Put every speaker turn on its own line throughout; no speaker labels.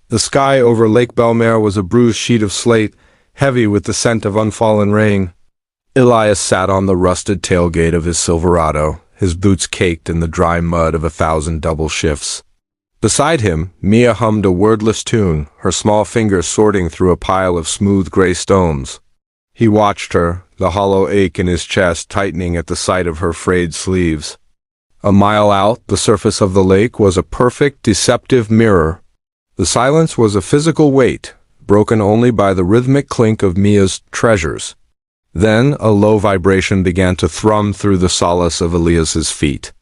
The sky over Lake Billionaire was a bruised sheet of slate, heavy with the scent of unfallen rain. Elias sat on the rusted tailgate of his Silverado, his boots caked in the dry mud of 1,000 double shifts. Beside him, Mia hummed a wordless tune, her small fingers sorting through a pile of smooth gray stones. He watched her, the hollow ache in his chest tightening at the sight of her frayed sleeves. A mile out, the surface of the lake was a perfect, deceptive mirror. The silence was a physical weight, broken only by the rhythmic clink of Mia's treasures. Then a low vibration began to thrum through the solace of Elias's feet.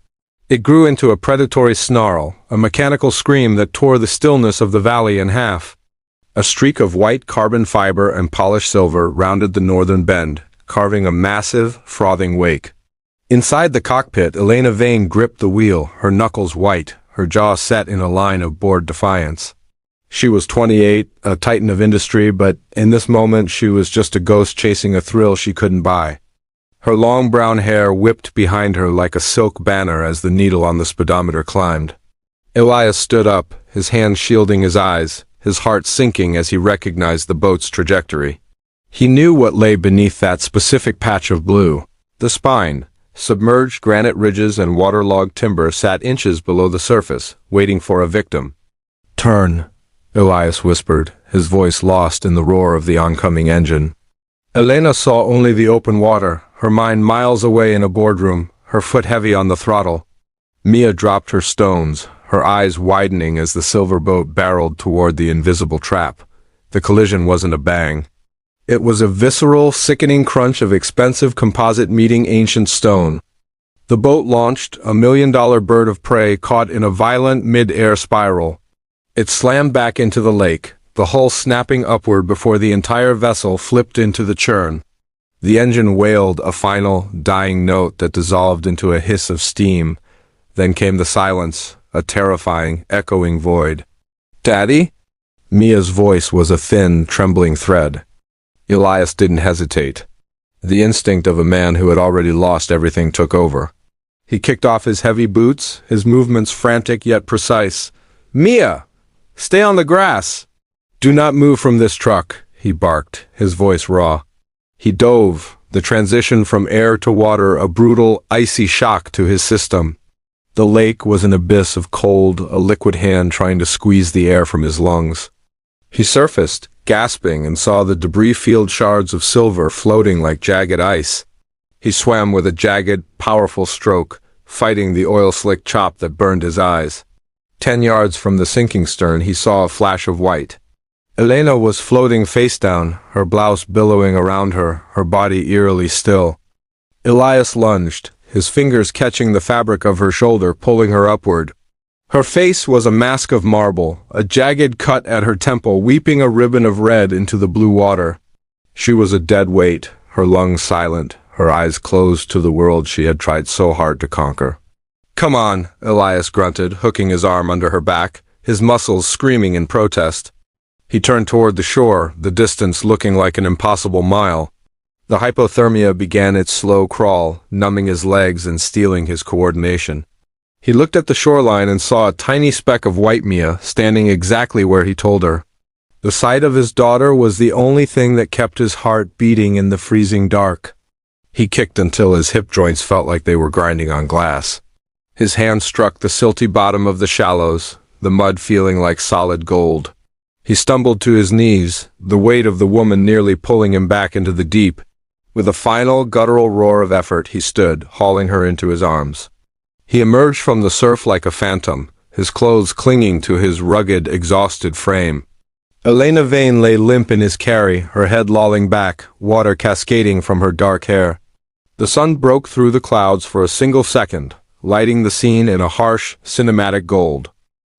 It grew into a predatory snarl, a mechanical scream that tore the stillness of the valley in half. A streak of white carbon fiber and polished silver rounded the northern bend, carving a massive, frothing wake. Inside the cockpit, Elena Vane gripped the wheel, her knuckles white, her jaw set in a line of bored defiance. She was 28, a titan of industry, but in this moment she was just a ghost chasing a thrill she couldn't buy. Her long brown hair whipped behind her like a silk banner as the needle on the speedometer climbed. Elias stood up, his hand shielding his eyes, his heart sinking as he recognized the boat's trajectory. He knew what lay beneath that specific patch of blue. The spine, submerged granite ridges and waterlogged timber sat inches below the surface, waiting for a victim. "Turn," Elias whispered, his voice lost in the roar of the oncoming engine. Elena saw only the open water, her mind miles away in a boardroom, her foot heavy on the throttle. Mia dropped her stones, her eyes widening as the silver boat barreled toward the invisible trap. The collision wasn't a bang. It was a visceral, sickening crunch of expensive composite meeting ancient stone. The boat launched, a $1 million bird of prey caught in a violent mid-air spiral. It slammed back into the lake, the hull snapping upward before the entire vessel flipped into the churn. The engine wailed a final, dying note that dissolved into a hiss of steam. Then came the silence, a terrifying, echoing void. "Daddy?" Mia's voice was a thin, trembling thread. Elias didn't hesitate. The instinct of a man who had already lost everything took over. He kicked off his heavy boots, his movements frantic yet precise. "Mia! Stay on the grass! Do not move from this truck," he barked, his voice raw. He dove, the transition from air to water a brutal, icy shock to his system. The lake was an abyss of cold, a liquid hand trying to squeeze the air from his lungs. He surfaced, gasping, and saw the debris-filled shards of silver floating like jagged ice. He swam with a jagged, powerful stroke, fighting the oil-slick chop that burned his eyes. 10 yards from the sinking stern, he saw a flash of white. Elena was floating face down, her blouse billowing around her, her body eerily still. Elias lunged, his fingers catching the fabric of her shoulder, pulling her upward. Her face was a mask of marble, a jagged cut at her temple weeping a ribbon of red into the blue water. She was a dead weight, her lungs silent, her eyes closed to the world she had tried so hard to conquer. "Come on," Elias grunted, hooking his arm under her back, his muscles screaming in protest. He turned toward the shore, the distance looking like an impossible mile. The hypothermia began its slow crawl, numbing his legs and stealing his coordination. He looked at the shoreline and saw a tiny speck of white Mia standing exactly where he told her. The sight of his daughter was the only thing that kept his heart beating in the freezing dark. He kicked until his hip joints felt like they were grinding on glass. His hand struck the silty bottom of the shallows, the mud feeling like solid gold. He stumbled to his knees, the weight of the woman nearly pulling him back into the deep. With a final, guttural roar of effort, he stood, hauling her into his arms. He emerged from the surf like a phantom, his clothes clinging to his rugged, exhausted frame. Elena Vane lay limp in his carry, her head lolling back, water cascading from her dark hair. The sun broke through the clouds for a single second, lighting the scene in a harsh, cinematic gold.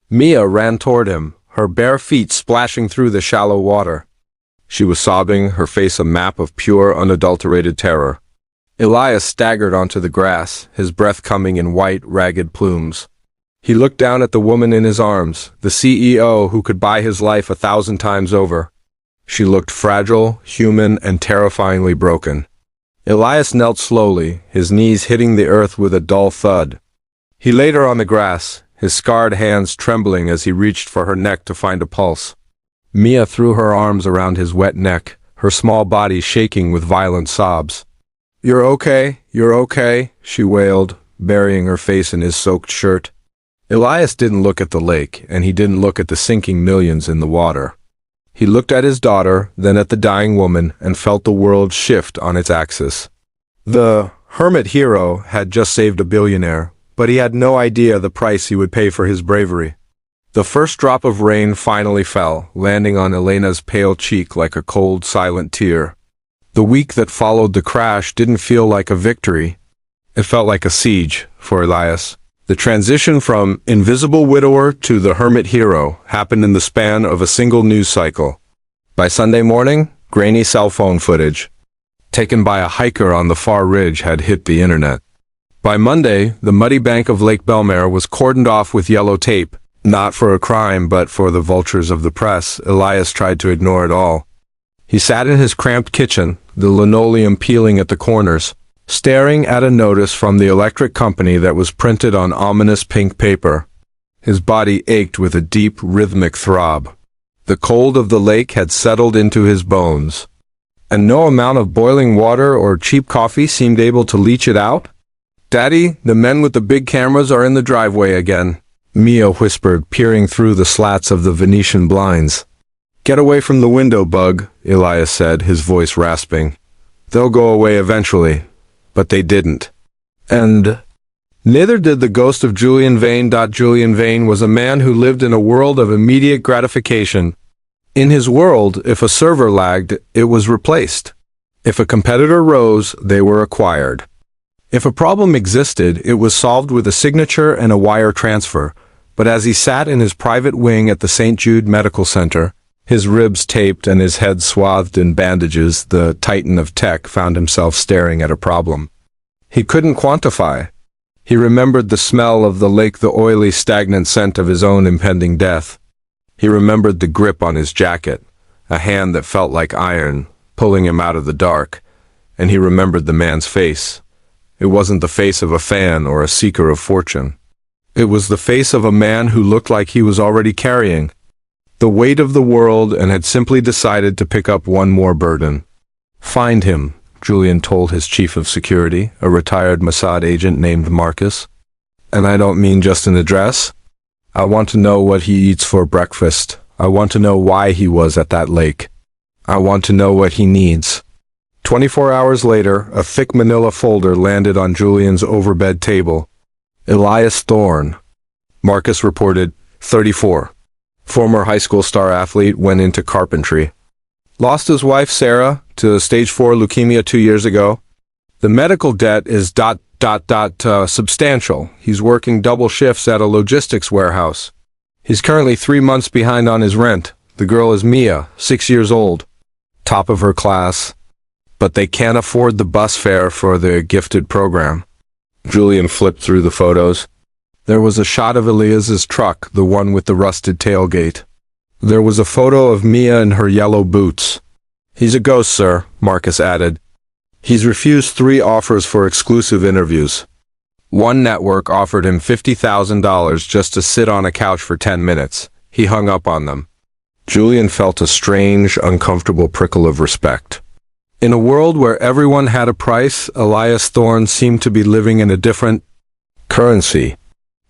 Mia ran toward him, her bare feet splashing through the shallow water. She was sobbing, her face a map of pure, unadulterated terror. Elias staggered onto the grass, his breath coming in white, ragged plumes. He looked down at the woman in his arms, the CEO who could buy his life 1,000 times over. She looked fragile, human, and terrifyingly broken. Elias knelt slowly, his knees hitting the earth with a dull thud. He laid her on the grass, his scarred hands trembling as he reached for her neck to find a pulse. Mia threw her arms around his wet neck, her small body shaking with violent sobs. You're okay, she wailed, burying her face in his soaked shirt. Elias didn't look at the lake, and he didn't look at the sinking millions in the water. He looked at his daughter, then at the dying woman, and felt the world shift on its axis. The hermit hero had just saved a billionaire, but he had no idea the price he would pay for his bravery. The first drop of rain finally fell, landing on Elena's pale cheek like a cold, silent tear. The week that followed the crash didn't feel like a victory. It felt like a siege for Elias. The transition from invisible widower to the hermit hero happened in the span of a single news cycle. By Sunday morning, grainy cell phone footage, taken by a hiker on the far ridge, had hit the internet. By Monday, the muddy bank of Lake Billionaire was cordoned off with yellow tape, not for a crime but for the vultures of the press. Elias tried to ignore it all. He sat in his cramped kitchen, the linoleum peeling at the corners, staring at a notice from the electric company that was printed on ominous pink paper. His body ached with a deep, rhythmic throb. The cold of the lake had settled into his bones, and no amount of boiling water or cheap coffee seemed able to leach it out. Daddy, the men with the big cameras are in the driveway again, Mia whispered, peering through the slats of the Venetian blinds. Get away from the window, Bug, Elias said, his voice rasping. They'll go away eventually. But they didn't. And neither did the ghost of Julian Vane. Julian Vane was a man who lived in a world of immediate gratification. In his world, if a server lagged, it was replaced. If a competitor rose, they were acquired. If a problem existed, it was solved with a signature and a wire transfer. But as he sat in his private wing at the St. Jude Medical Center, his ribs taped and his head swathed in bandages, the titan of tech found himself staring at a problem he couldn't quantify. He remembered the smell of the lake, the oily, stagnant scent of his own impending death. He remembered the grip on his jacket, a hand that felt like iron, pulling him out of the dark. And he remembered the man's face. It wasn't the face of a fan or a seeker of fortune. It was the face of a man who looked like he was already carrying the weight of the world and had simply decided to pick up one more burden. Find him, Julian told his chief of security, a retired Mossad agent named Marcus. And I don't mean just an address. I want to know what he eats for breakfast. I want to know why he was at that lake. I want to know what he needs. 24 hours later, a thick manila folder landed on Julian's overbed table. Elias Thorne. Marcus reported, 34. Former high school star athlete, went into carpentry. Lost his wife, Sarah, to stage 4 leukemia 2 years ago. The medical debt is substantial. He's working double shifts at a logistics warehouse. He's currently 3 months behind on his rent. The girl is Mia, 6 years old. Top of her class. But they can't afford the bus fare for the gifted program. Julian flipped through the photos. There was a shot of Elias's truck, the one with the rusted tailgate. There was a photo of Mia in her yellow boots. He's a ghost, sir, Marcus added. He's refused 3 offers for exclusive interviews. One network offered him $50,000 just to sit on a couch for 10 minutes. He hung up on them. Julian felt a strange, uncomfortable prickle of respect. In a world where everyone had a price, Elias Thorne seemed to be living in a different currency.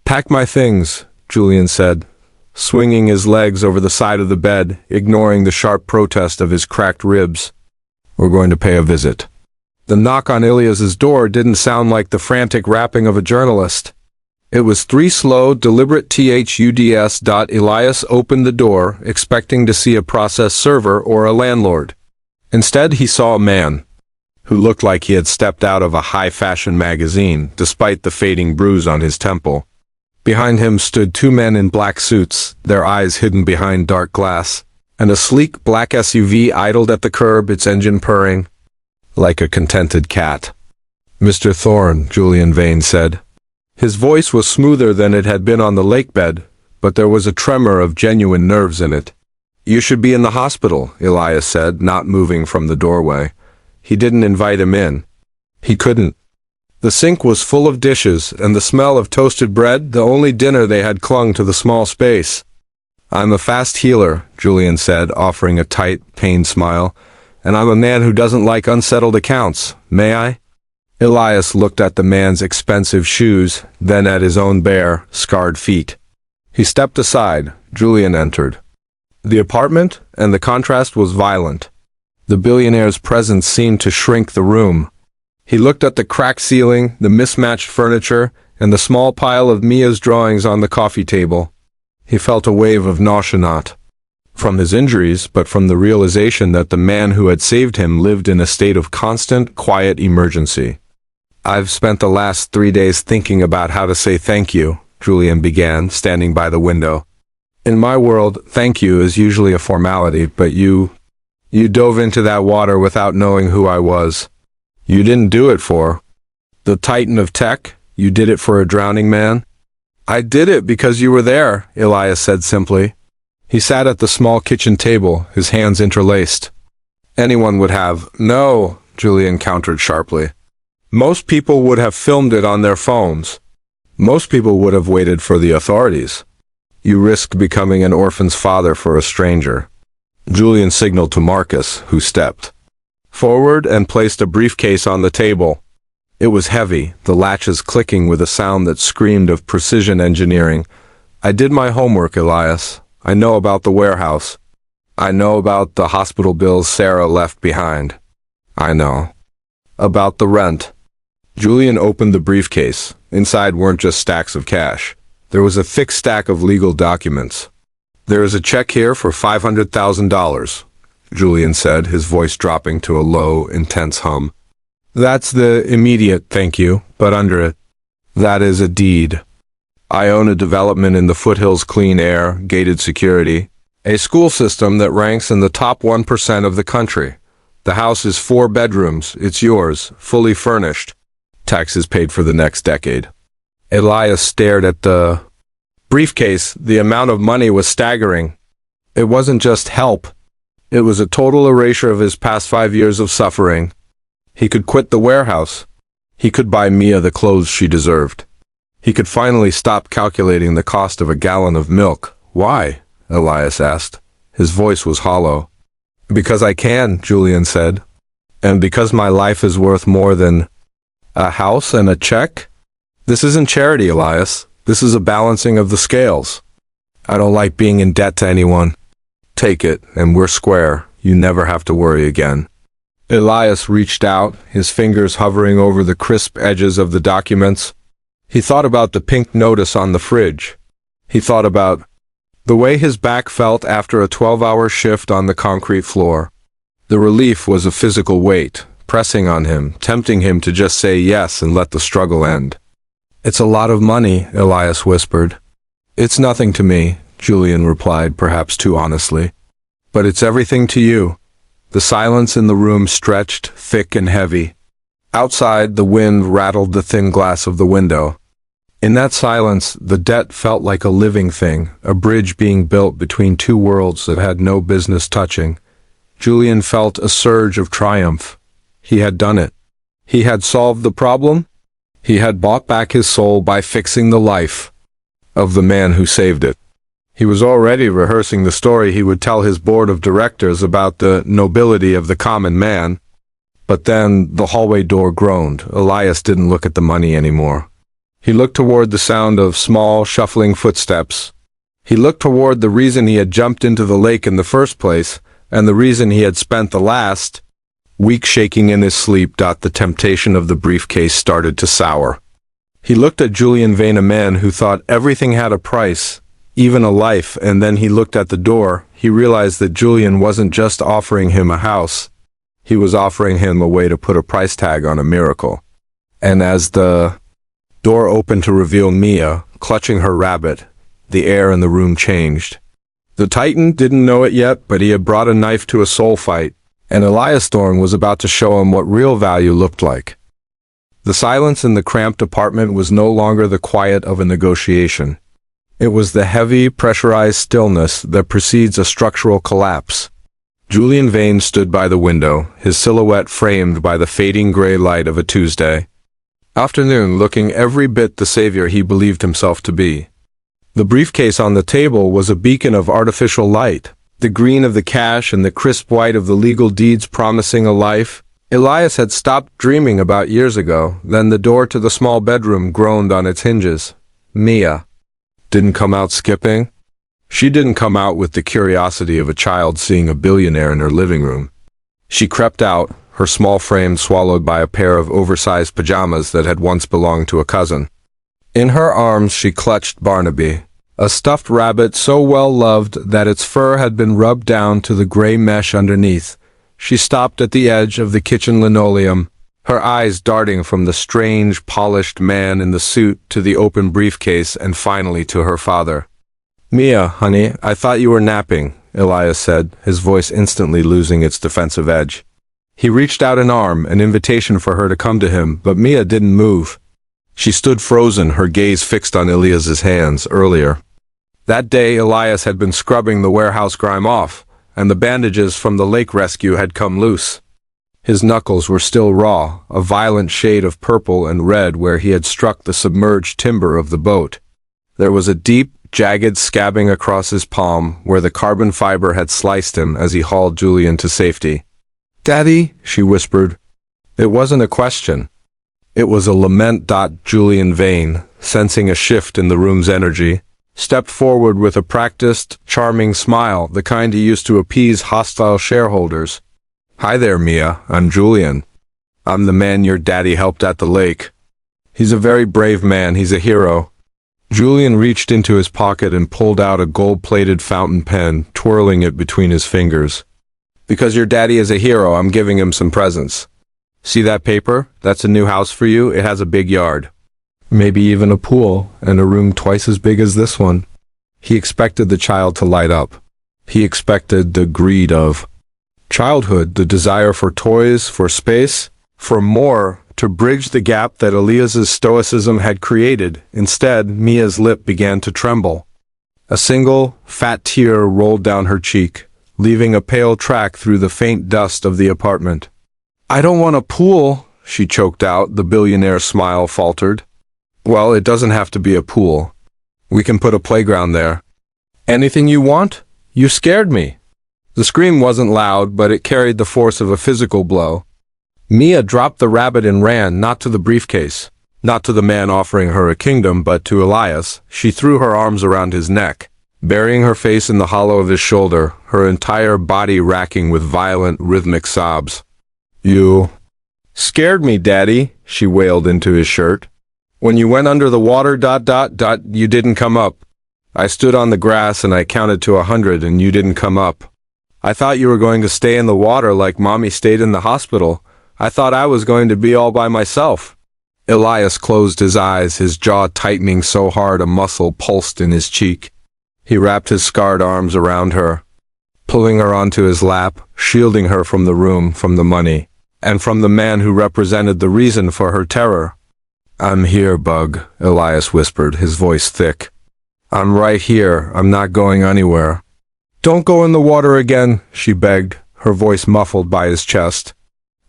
Pack my things, Julian said, swinging his legs over the side of the bed, ignoring the sharp protest of his cracked ribs. We're going to pay a visit. The knock on Elias's door didn't sound like the frantic rapping of a journalist. It was 3 slow, deliberate thuds. Elias opened the door, expecting to see a process server or a landlord. Instead, he saw a man who looked like he had stepped out of a high-fashion magazine, despite the fading bruise on his temple. Behind him stood 2 men in black suits, their eyes hidden behind dark glass, and a sleek black SUV idled at the curb, its engine purring like a contented cat. Mr. Thorne, Julian Vane said. His voice was smoother than it had been on the lake bed, but there was a tremor of genuine nerves in it. You should be in the hospital, Elias said, not moving from the doorway. He didn't invite him in. He couldn't. The sink was full of dishes, and the smell of toasted bread, the only dinner they had, clung to the small space. I'm a fast healer, Julian said, offering a tight, pained smile. And I'm a man who doesn't like unsettled accounts. May I? Elias looked at the man's expensive shoes, then at his own bare, scarred feet. He stepped aside. Julian entered the apartment, and the contrast was violent. The billionaire's presence seemed to shrink the room. He looked at the cracked ceiling, the mismatched furniture, and the small pile of Mia's drawings on the coffee table. He felt a wave of nausea, not from his injuries, but from the realization that the man who had saved him lived in a state of constant, quiet emergency. I've spent the last 3 days thinking about how to say thank you, Julian began, standing by the window. In my world, thank you is usually a formality, but you dove into that water without knowing who I was. You didn't do it for the titan of tech. You did it for a drowning man. I did it because you were there, Elias said simply. He sat at the small kitchen table, his hands interlaced. Anyone would have. No, Julian countered sharply. Most people would have filmed it on their phones. Most people would have waited for the authorities. You risked becoming an orphan's father for a stranger. Julian signaled to Marcus, who stepped forward and placed a briefcase on the table. It was heavy, the latches clicking with a sound that screamed of precision engineering. I did my homework, Elias. I know about the warehouse. I know about the hospital bills Sarah left behind. I know about the rent. Julian opened the briefcase. Inside weren't just stacks of cash. There was a thick stack of legal documents. There is a check here for $500,000, Julian said, his voice dropping to a low, intense hum. That's the immediate thank you, but under it, that is a deed. I own a development in the foothills, clean air, gated security, a school system that ranks in the top 1% of the country. The house is 4 bedrooms. It's yours, fully furnished. Taxes paid for the next decade. Elias stared at the briefcase. The amount of money was staggering. It wasn't just help. It was a total erasure of his past 5 years of suffering. He could quit the warehouse. He could buy Mia the clothes she deserved. He could finally stop calculating the cost of a gallon of milk. Why? Elias asked. His voice was hollow. Because I can, Julian said. And because my life is worth more than a house and a check? This isn't charity, Elias. This is a balancing of the scales. I don't like being in debt to anyone. Take it, and we're square. You never have to worry again. Elias reached out, his fingers hovering over the crisp edges of the documents. He thought about the pink notice on the fridge. He thought about the way his back felt after a 12-hour shift on the concrete floor. The relief was a physical weight, pressing on him, tempting him to just say yes and let the struggle end. It's a lot of money, Elias whispered. It's nothing to me, Julian replied, perhaps too honestly. But it's everything to you. The silence in the room stretched, thick and heavy. Outside, the wind rattled the thin glass of the window. In that silence, the debt felt like a living thing, a bridge being built between two worlds that had no business touching. Julian felt a surge of triumph. He had done it. He had solved the problem. He had bought back his soul by fixing the life of the man who saved it. He was already rehearsing the story he would tell his board of directors about the nobility of the common man. But then the hallway door groaned. Elias didn't look at the money anymore. He looked toward the sound of small, shuffling footsteps. He looked toward the reason he had jumped into the lake in the first place, and the reason he had spent the last week shaking in his sleep. The temptation of the briefcase started to sour. He looked at Julian Vane, a man who thought everything had a price, even a life, and then he looked at the door. He realized that Julian wasn't just offering him a house. He was offering him a way to put a price tag on a miracle. And as the door opened to reveal Mia, clutching her rabbit, the air in the room changed. The Titan didn't know it yet, but he had brought a knife to a soul fight, and Elias Thorne was about to show him what real value looked like. The silence in the cramped apartment was no longer the quiet of a negotiation. It was the heavy, pressurized stillness that precedes a structural collapse. Julian Vane stood by the window, his silhouette framed by the fading gray light of a Tuesday afternoon, looking every bit the savior he believed himself to be. The briefcase on the table was a beacon of artificial light, the green of the cash and the crisp white of the legal deeds promising a life Elias had stopped dreaming about years ago. Then the door to the small bedroom groaned on its hinges. Mia didn't come out skipping. She didn't come out with the curiosity of a child seeing a billionaire in her living room. She crept out, her small frame swallowed by a pair of oversized pajamas that had once belonged to a cousin. In her arms she clutched Barnaby, a stuffed rabbit so well loved that its fur had been rubbed down to the gray mesh underneath. She stopped at the edge of the kitchen linoleum, her eyes darting from the strange, polished man in the suit to the open briefcase and finally to her father. "Mia, honey, I thought you were napping," Elias said, his voice instantly losing its defensive edge. He reached out an arm, an invitation for her to come to him, but Mia didn't move. She stood frozen, her gaze fixed on Elias's hands earlier. That day, Elias had been scrubbing the warehouse grime off, and the bandages from the lake rescue had come loose. His knuckles were still raw, a violent shade of purple and red where he had struck the submerged timber of the boat. There was a deep, jagged scabbing across his palm where the carbon fiber had sliced him as he hauled Julian to safety. "Daddy," she whispered. It wasn't a question. It was a lament. Julian Vane, sensing a shift in the room's energy, stepped forward with a practiced, charming smile, the kind he used to appease hostile shareholders. "Hi there, Mia. I'm Julian. I'm the man your daddy helped at the lake. He's a very brave man. He's a hero." Julian reached into his pocket and pulled out a gold-plated fountain pen, twirling it between his fingers. "Because your daddy is a hero, I'm giving him some presents. See that paper? That's a new house for you. It has a big yard. Maybe even a pool, and a room twice as big as this one." He expected the child to light up. He expected the greed of childhood, the desire for toys, for space, for more, to bridge the gap that Elias's stoicism had created. Instead, Mia's lip began to tremble. A single, fat tear rolled down her cheek, leaving a pale track through the faint dust of the apartment. "I don't want a pool," she choked out, the billionaire's smile faltered. "Well, it doesn't have to be a pool. We can put a playground there." "Anything you want? You scared me." The scream wasn't loud, but it carried the force of a physical blow. Mia dropped the rabbit and ran, not to the briefcase, not to the man offering her a kingdom, but to Elias. She threw her arms around his neck, burying her face in the hollow of his shoulder, her entire body racking with violent, rhythmic sobs. "You scared me, Daddy," she wailed into his shirt. "When you went under the water, you didn't come up. I stood on the grass and I counted to 100 and you didn't come up. I thought you were going to stay in the water like Mommy stayed in the hospital. I thought I was going to be all by myself." Elias closed his eyes, his jaw tightening so hard a muscle pulsed in his cheek. He wrapped his scarred arms around her, pulling her onto his lap, shielding her from the room, from the money, and from the man who represented the reason for her terror. "I'm here, Bug," Elias whispered, his voice thick. "I'm right here. I'm not going anywhere." "Don't go in the water again," she begged, her voice muffled by his chest.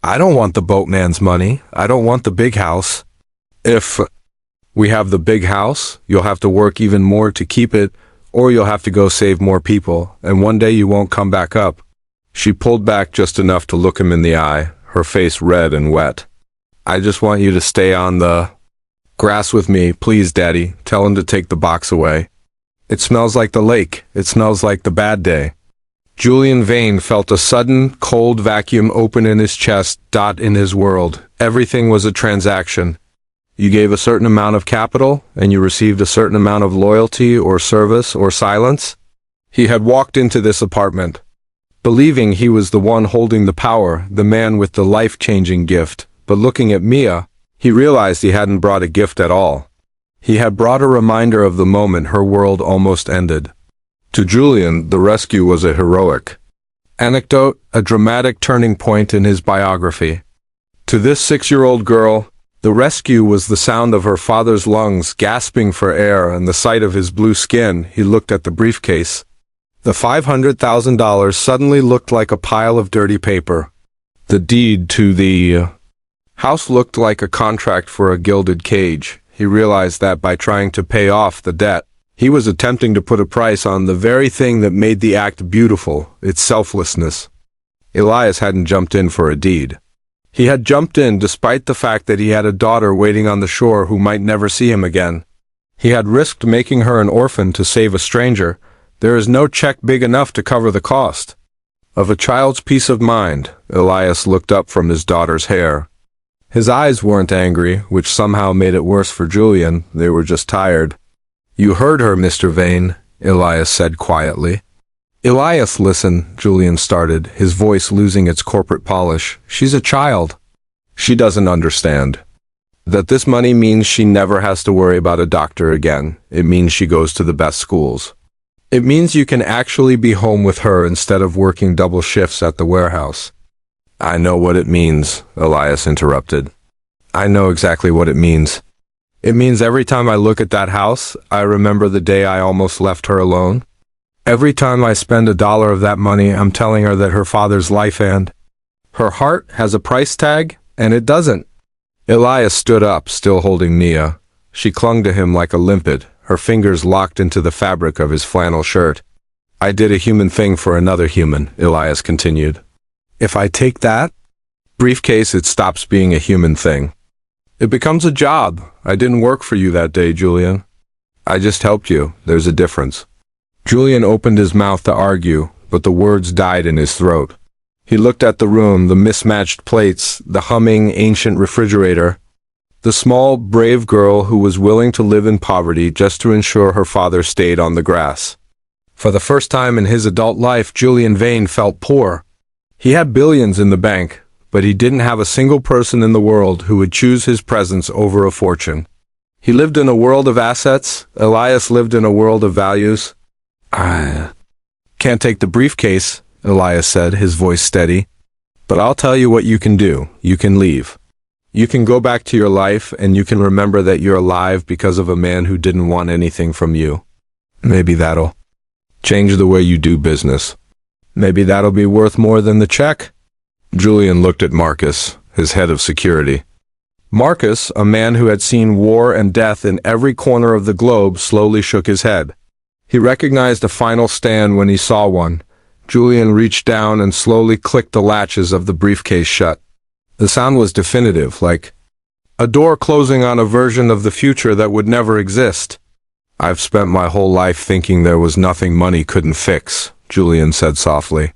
"I don't want the boatman's money. I don't want the big house. If we have the big house, you'll have to work even more to keep it, or you'll have to go save more people, and one day you won't come back up." She pulled back just enough to look him in the eye, her face red and wet. "I just want you to stay on the grass with me, please, Daddy. Tell him to take the box away. It smells like the lake. It smells like the bad day." Julian Vane felt a sudden, cold vacuum open in his chest. In his world, everything was a transaction. You gave a certain amount of capital, and you received a certain amount of loyalty or service or silence. He had walked into this apartment, believing he was the one holding the power, the man with the life-changing gift, but looking at Mia, he realized he hadn't brought a gift at all. He had brought a reminder of the moment her world almost ended. To Julian, the rescue was a heroic anecdote, a dramatic turning point in his biography. To this 6-year-old girl, the rescue was the sound of her father's lungs gasping for air and the sight of his blue skin. He looked at the briefcase. The $500,000 suddenly looked like a pile of dirty paper. The deed to the house looked like a contract for a gilded cage. He realized that by trying to pay off the debt, He was attempting to put a price on the very thing that made the act beautiful, its selflessness. Elias hadn't jumped in for a deed. He had jumped in despite the fact that he had a daughter waiting on the shore who might never see him again. He had risked making her an orphan to save a stranger. There is no check big enough to cover the cost of a child's peace of mind. Elias looked up from his daughter's hair. His eyes weren't angry, which somehow made it worse for Julian. They were just tired. "You heard her, Mr. Vane," Elias said quietly. "Elias, listen," Julian started, his voice losing its corporate polish. "She's a child. She doesn't understand that this money means she never has to worry about a doctor again. It means she goes to the best schools. It means you can actually be home with her instead of working double shifts at the warehouse." "I know what it means," Elias interrupted. "I know exactly what it means. It means every time I look at that house, I remember the day I almost left her alone. Every time I spend $1 of that money, I'm telling her that her father's life and her heart has a price tag, and it doesn't." Elias stood up, still holding Mia. She clung to him like a limpet, her fingers locked into the fabric of his flannel shirt. "I did a human thing for another human," Elias continued. "If I take that briefcase, it stops being a human thing. It becomes a job. I didn't work for you that day, Julian. I just helped you. There's a difference." Julian opened his mouth to argue, but the words died in his throat. He looked at the room, the mismatched plates, the humming, ancient refrigerator, the small, brave girl who was willing to live in poverty just to ensure her father stayed on the grass. For the first time in his adult life, Julian Vane felt poor. He had billions in the bank, but he didn't have a single person in the world who would choose his presence over a fortune. He lived in a world of assets. Elias lived in a world of values. "I can't take the briefcase," Elias said, his voice steady. "But I'll tell you what you can do. You can leave. You can go back to your life, and you can remember that you're alive because of a man who didn't want anything from you. Maybe that'll change the way you do business. Maybe that'll be worth more than the check." Julian looked at Marcus, his head of security. Marcus, a man who had seen war and death in every corner of the globe, slowly shook his head. He recognized a final stand when he saw one. Julian reached down and slowly clicked the latches of the briefcase shut. The sound was definitive, like a door closing on a version of the future that would never exist. "I've spent my whole life thinking there was nothing money couldn't fix," Julian said softly.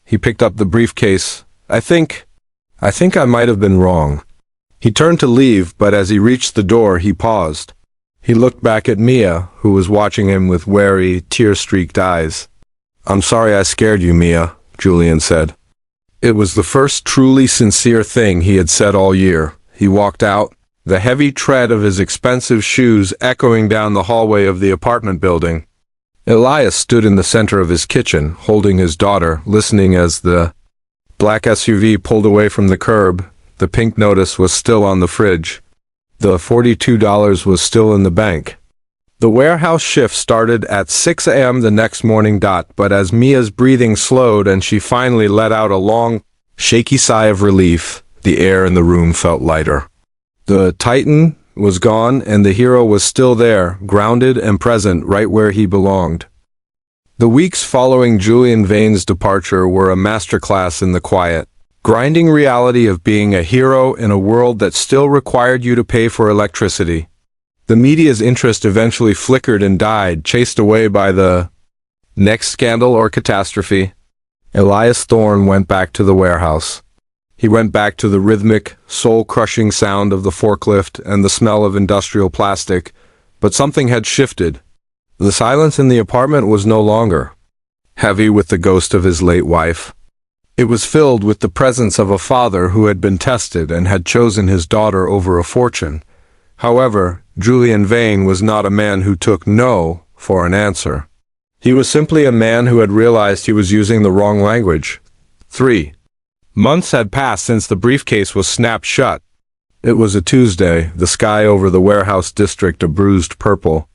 He picked up the briefcase. I think I might have been wrong." He turned to leave, but as he reached the door, he paused. He looked back at Mia, who was watching him with wary, tear-streaked eyes. "I'm sorry I scared you, Mia," Julian said. It was the first truly sincere thing he had said all year. He walked out, the heavy tread of his expensive shoes echoing down the hallway of the apartment building. Elias stood in the center of his kitchen, holding his daughter, listening as the black SUV pulled away from the curb. The pink notice was still on the fridge. The $42 was still in the bank. The warehouse shift started at 6 a.m. the next morning, but as Mia's breathing slowed and she finally let out a long, shaky sigh of relief, the air in the room felt lighter. The Titan was gone, and the hero was still there, grounded and present right where he belonged. The weeks following Julian Vane's departure were a masterclass in the quiet, grinding reality of being a hero in a world that still required you to pay for electricity. The media's interest eventually flickered and died, chased away by the next scandal or catastrophe. Elias Thorne went back to the warehouse. He went back to the rhythmic, soul-crushing sound of the forklift and the smell of industrial plastic, but something had shifted. The silence in the apartment was no longer heavy with the ghost of his late wife. It was filled with the presence of a father who had been tested and had chosen his daughter over a fortune. However, Julian Vane was not a man who took no for an answer. He was simply a man who had realized he was using the wrong language. 3 months had passed since the briefcase was snapped shut. It was a Tuesday, the sky over the warehouse district a bruised purple.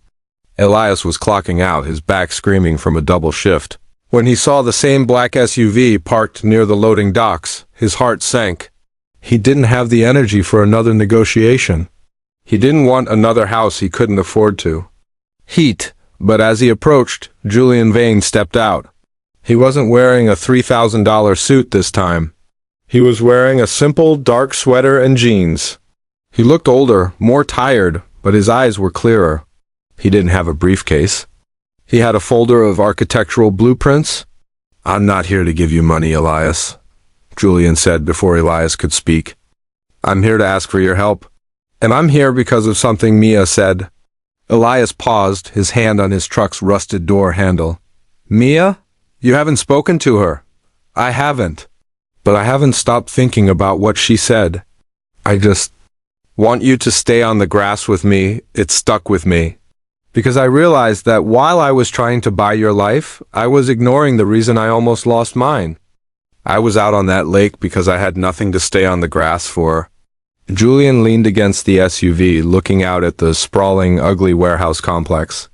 Elias was clocking out, his back screaming from a double shift. When he saw the same black SUV parked near the loading docks, his heart sank. He didn't have the energy for another negotiation. He didn't want another house he couldn't afford to. Heat, But as he approached, Julian Vane stepped out. He wasn't wearing a $3,000 suit this time. He was wearing a simple, dark sweater and jeans. He looked older, more tired, but his eyes were clearer. He didn't have a briefcase. He had a folder of architectural blueprints. "I'm not here to give you money, Elias," Julian said before Elias could speak. "I'm here to ask for your help. And I'm here because of something Mia said." Elias paused, his hand on his truck's rusted door handle. "Mia? You haven't spoken to her." "I haven't. But I haven't stopped thinking about what she said. I just want you to stay on the grass with me. It stuck with me. Because I realized that while I was trying to buy your life, I was ignoring the reason I almost lost mine. I was out on that lake because I had nothing to stay on the grass for." Julian leaned against the SUV, looking out at the sprawling, ugly warehouse complex.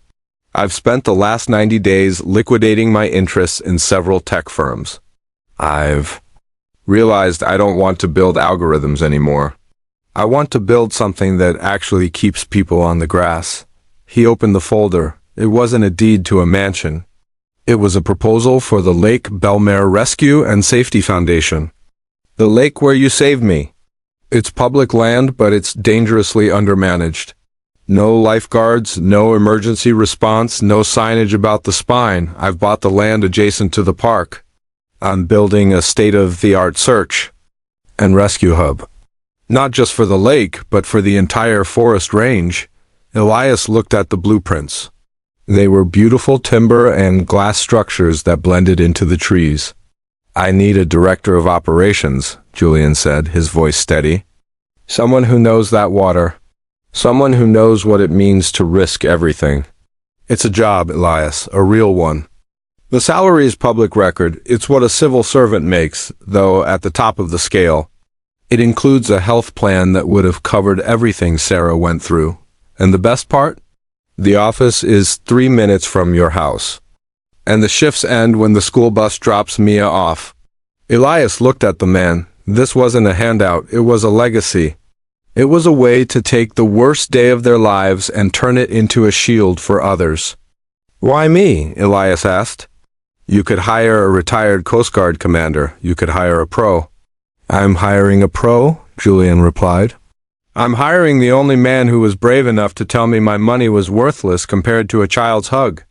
"I've spent the last 90 days liquidating my interests in several tech firms. I've realized I don't want to build algorithms anymore. I want to build something that actually keeps people on the grass." He opened the folder. It wasn't a deed to a mansion. It was a proposal for the Lake Billionaire Rescue and Safety Foundation. "The lake where you saved me. It's public land, but it's dangerously undermanaged. No lifeguards, no emergency response, no signage about the spine. I've bought the land adjacent to the park. I'm building a state-of-the-art search and rescue hub. Not just for the lake, but for the entire forest range." Elias looked at the blueprints. They were beautiful timber and glass structures that blended into the trees. "I need a director of operations," Julian said, his voice steady. "Someone who knows that water. Someone who knows what it means to risk everything. It's a job, Elias, a real one. The salary is public record. It's what a civil servant makes, though at the top of the scale. It includes a health plan that would have covered everything Sarah went through. And the best part? The office is 3 minutes from your house. And the shifts end when the school bus drops Mia off." Elias looked at the man. This wasn't a handout, it was a legacy. It was a way to take the worst day of their lives and turn it into a shield for others. "Why me?" Elias asked. "You could hire a retired Coast Guard commander. You could hire a pro." "I'm hiring a pro," Julian replied. "I'm hiring the only man who was brave enough to tell me my money was worthless compared to a child's hug.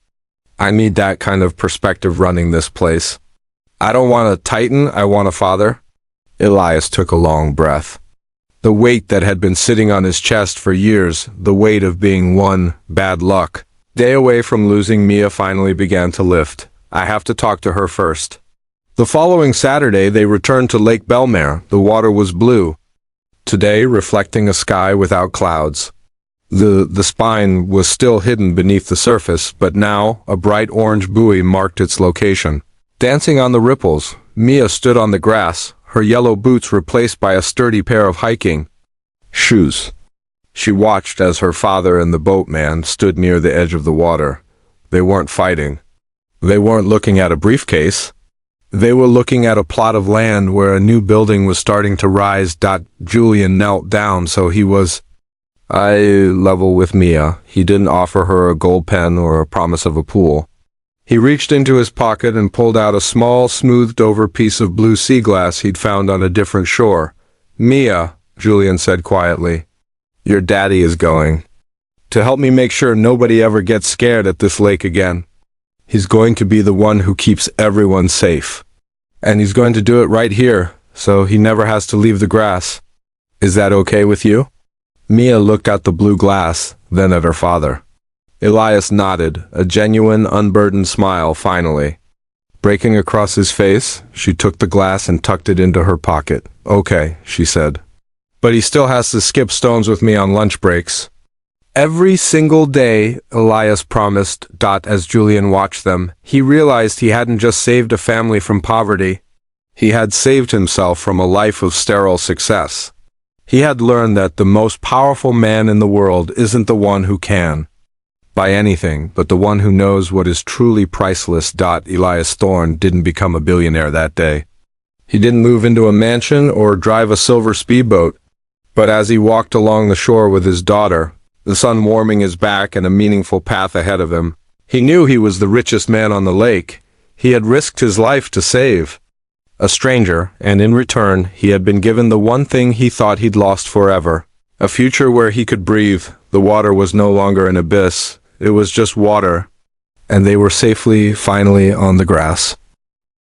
I need that kind of perspective running this place. I don't want a titan, I want a father." Elias took a long breath. The weight that had been sitting on his chest for years, the weight of being one bad luck day away from losing Mia, finally began to lift. "I have to talk to her first." The following Saturday they returned to Lake Billionaire. The water was blue, today reflecting a sky without clouds. The spine was still hidden beneath the surface, but now a bright orange buoy marked its location. Dancing on the ripples, Mia stood on the grass, her yellow boots replaced by a sturdy pair of hiking shoes. She watched as her father and the boatman stood near the edge of the water. They weren't fighting. They weren't looking at a briefcase. They were looking at a plot of land where a new building was starting to rise. Julian knelt down so he was eye level with Mia. He didn't offer her a gold pen or a promise of a pool. He reached into his pocket and pulled out a small, smoothed-over piece of blue sea glass he'd found on a different shore. "Mia," Julian said quietly, "your daddy is going to help me make sure nobody ever gets scared at this lake again. He's going to be the one who keeps everyone safe. And he's going to do it right here, so he never has to leave the grass. Is that okay with you?" Mia looked at the blue glass, then at her father. Elias nodded, a genuine, unburdened smile finally. Breaking across his face, she took the glass and tucked it into her pocket. "Okay," she said. "But he still has to skip stones with me on lunch breaks." "Every single day," Elias promised. As Julian watched them, he realized he hadn't just saved a family from poverty. He had saved himself from a life of sterile success. He had learned that the most powerful man in the world isn't the one who can buy anything, but the one who knows what is truly priceless. Elias Thorne didn't become a billionaire that day. He didn't move into a mansion or drive a silver speedboat. But as he walked along the shore with his daughter, the sun warming his back and a meaningful path ahead of him, He knew he was the richest man on the lake. He had risked his life to save a stranger, and in return, he had been given the one thing he thought he'd lost forever. A future where he could breathe. The water was no longer an abyss. It was just water. And they were safely, finally, on the grass.